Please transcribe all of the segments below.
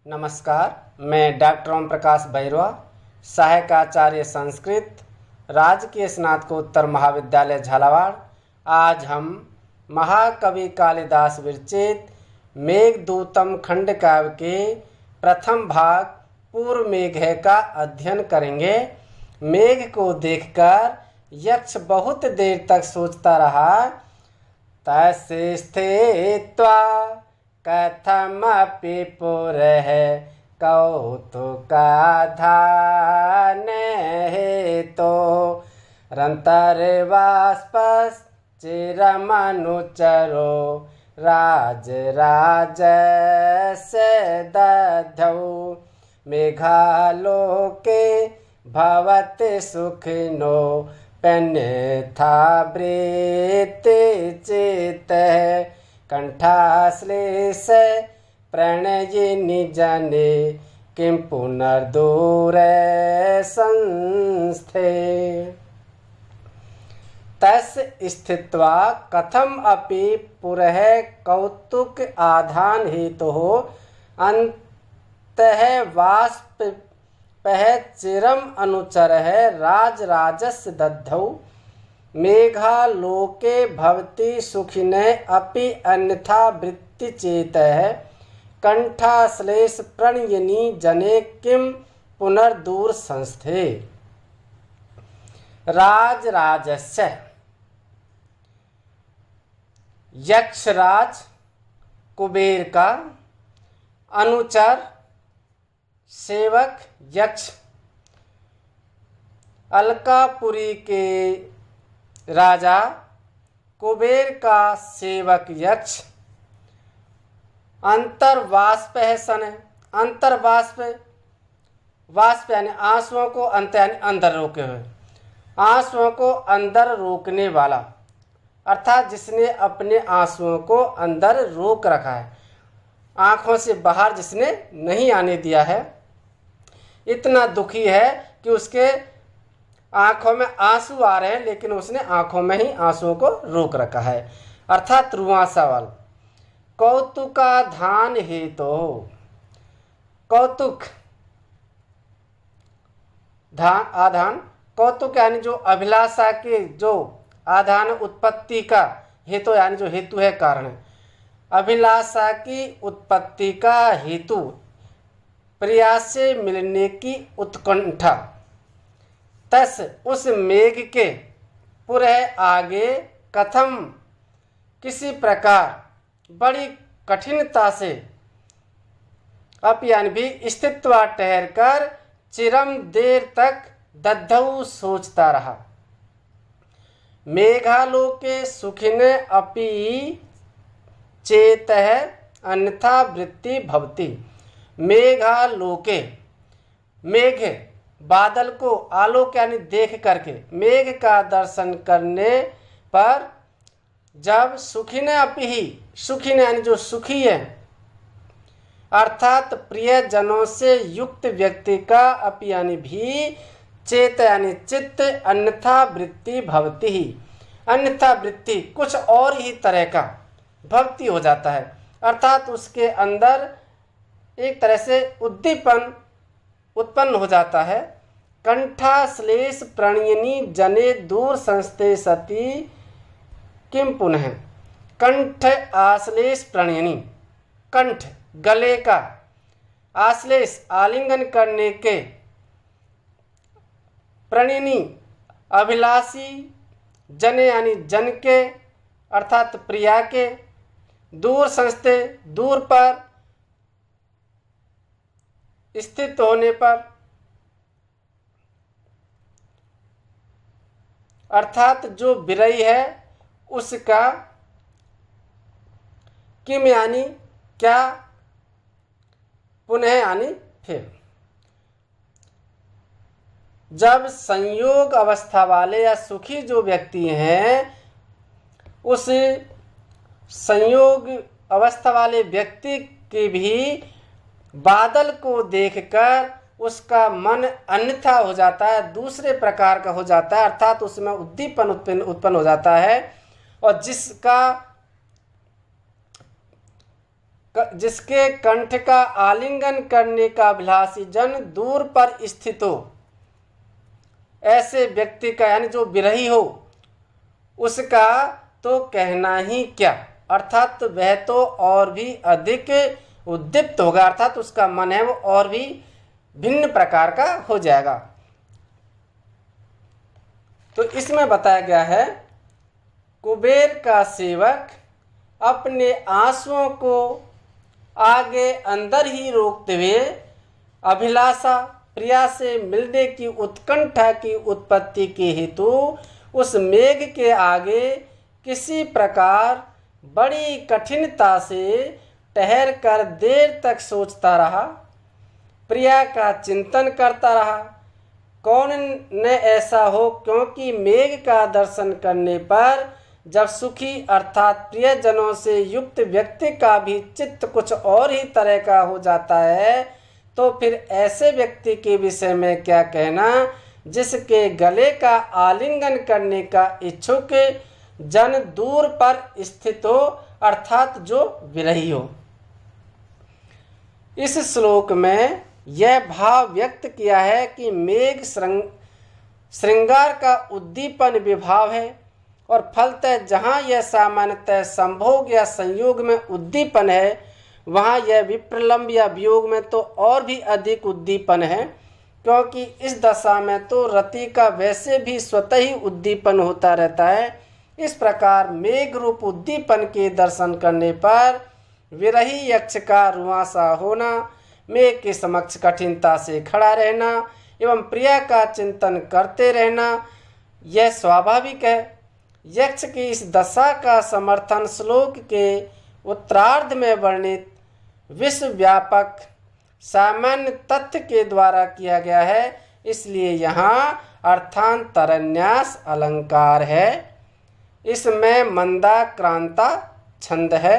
नमस्कार, मैं डॉक्टर ओम प्रकाश बैरवा, सहायक आचार्य संस्कृत, राजकीय स्नातकोत्तर महाविद्यालय झालावाड़। आज हम महाकवि कालिदास विरचित मेघदूतम खंड काव्य के प्रथम भाग पूर्व मेघ है का अध्ययन करेंगे। मेघ को देखकर यक्ष बहुत देर तक सोचता रहा। तस्य स्थित्वा कथमपि पुरः कौतुकाधान हेतो रन्तर्बाष्पश्चिरमनुचरो राजराजस्य दधौ मेघालोके भवति सुखिनो पेन्यथा वृत्तिचित्तः कंठाश्लेष प्रणयिनी जने किं पुनर्दूरे संस्थे तस्य स्थित्वा कथम अपि पुरः कौतुक आधान हेतुः अन्तः बाष्पः चिरम अनुचरः राजराजस्य दद्धौ मेघालोके भवति सुखिनः अपि अन्यथा वृत्तिचेतः कंठाश्लेष प्रणयिनी जने किं पुनर्दूर संस्थे। राजराजस्य यक्षराज कुबेर का अनुचर सेवक यक्ष, अलकापुरी के राजा कुबेर का सेवक यक्ष, अंतर्बाष्प है सन। अंतर्बाष्प यानी आंसुओं को अंदर रोके हुए, आंसुओं को अंदर रोकने वाला, अर्थात जिसने अपने आंसुओं को अंदर रोक रखा है, आंखों से बाहर जिसने नहीं आने दिया है। इतना दुखी है कि उसके आंखों में आंसू आ रहे हैं, लेकिन उसने आंखों में ही आंसुओं को रोक रखा है, अर्थात रुआंसावाल। कौतुकाधान हेतु, कौतुक धान आधान, कौतुक यानी जो अभिलाषा के जो आधान उत्पत्ति का हेतु यानी जो हेतु है, कारण है। अभिलाषा की उत्पत्ति का हेतु प्रिया से मिलने की उत्कंठा। तस उस मेघ के पुरः आगे कथम किसी प्रकार बड़ी कठिनता से अप यानी भी स्थित्वा ठहर कर चिरम देर तक दद्धौ सोचता रहा। मेघालोके सुखिने अपि चेतः अन्यथा वृत्ति भवति। मेघालोके, मेघ बादल को, आलोक यानी देख करके, मेघ का दर्शन करने पर जब सुखिने अपि ही, सुखिने यानी जो सुखी है, अर्थात प्रिय जनों से युक्त व्यक्ति का अपि यानी भी चेत यानी चित्त अन्यथा वृत्ति भवति ही, अन्यथा वृत्ति कुछ और ही तरह का भक्ति हो जाता है, अर्थात उसके अंदर एक तरह से उद्दीपन उत्पन्न हो जाता है। कंठाश्लेष प्रणयिनी जने दूर संस्थे सती किम पुनः। कंठ आश्लेष प्रणयिनी, कंठ गले का, आश्लेष आलिंगन करने के, प्रणयिनी अभिलाषी, जने यानी जन के अर्थात प्रिया के, दूर संस्थे दूर पर स्थित होने पर, अर्थात जो विरही है उसका, किम यानी क्या, पुनः यानी फिर। जब संयोग अवस्था वाले या सुखी जो व्यक्ति हैं, उस संयोग अवस्था वाले व्यक्ति के भी बादल को देखकर उसका मन अन्यथा हो जाता है, दूसरे प्रकार का हो जाता है, अर्थात उसमें उद्दीपन उत्पन्न हो जाता है। और जिसका जिसके कंठ का आलिंगन करने का अभिलाषी जन दूर पर स्थित हो, ऐसे व्यक्ति का यानी जो विरही हो उसका तो कहना ही क्या, अर्थात वह तो और भी अधिक उद्दीप्त होगा, अर्थात उसका मन है वो और भी भिन्न प्रकार का हो जाएगा। तो इसमें बताया गया है कुबेर का सेवक अपने आंसुओं को आगे अंदर ही रोकते हुए अभिलाषा प्रिया से मिलने की उत्कंठा की उत्पत्ति के हेतु उस मेघ के आगे किसी प्रकार बड़ी कठिनता से ठहर कर देर तक सोचता रहा, प्रिया का चिंतन करता रहा। कौन न ऐसा हो, क्योंकि मेघ का दर्शन करने पर जब सुखी अर्थात प्रियजनों से युक्त व्यक्ति का भी चित्त कुछ और ही तरह का हो जाता है, तो फिर ऐसे व्यक्ति के विषय में क्या कहना जिसके गले का आलिंगन करने का इच्छुक जन दूर पर स्थित हो, अर्थात जो विरही हो। इस श्लोक में यह भाव व्यक्त किया है कि मेघ श्रृंगार का उद्दीपन विभाव है और फलतः जहाँ यह सामान्यतः संभोग या संयोग में उद्दीपन है, वहाँ यह विप्रलंब या वियोग में तो और भी अधिक उद्दीपन है, क्योंकि इस दशा में तो रति का वैसे भी स्वतः ही उद्दीपन होता रहता है। इस प्रकार मेघ रूप उद्दीपन के दर्शन करने पर विरही यक्ष का रुआंसा होना, मेघ के समक्ष कठिनता से खड़ा रहना एवं प्रिया का चिंतन करते रहना यह स्वाभाविक है। यक्ष की इस दशा का समर्थन श्लोक के उत्तरार्ध में वर्णित विश्वव्यापक सामान्य तथ्य के द्वारा किया गया है, इसलिए यहाँ अर्थांतरन्यास अलंकार है। इसमें मंदाक्रांता छंद है।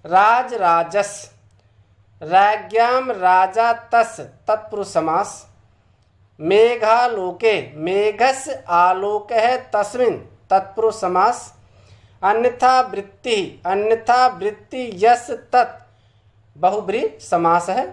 राज राजस राज्ञाम राजा तस् तत्पुरुष समास। मेघालोके मेघस आलोक है तस्मिन् तत्पुरुष समास। अन्यथा वृत्ति यस तत् बहुब्रीहि समास है।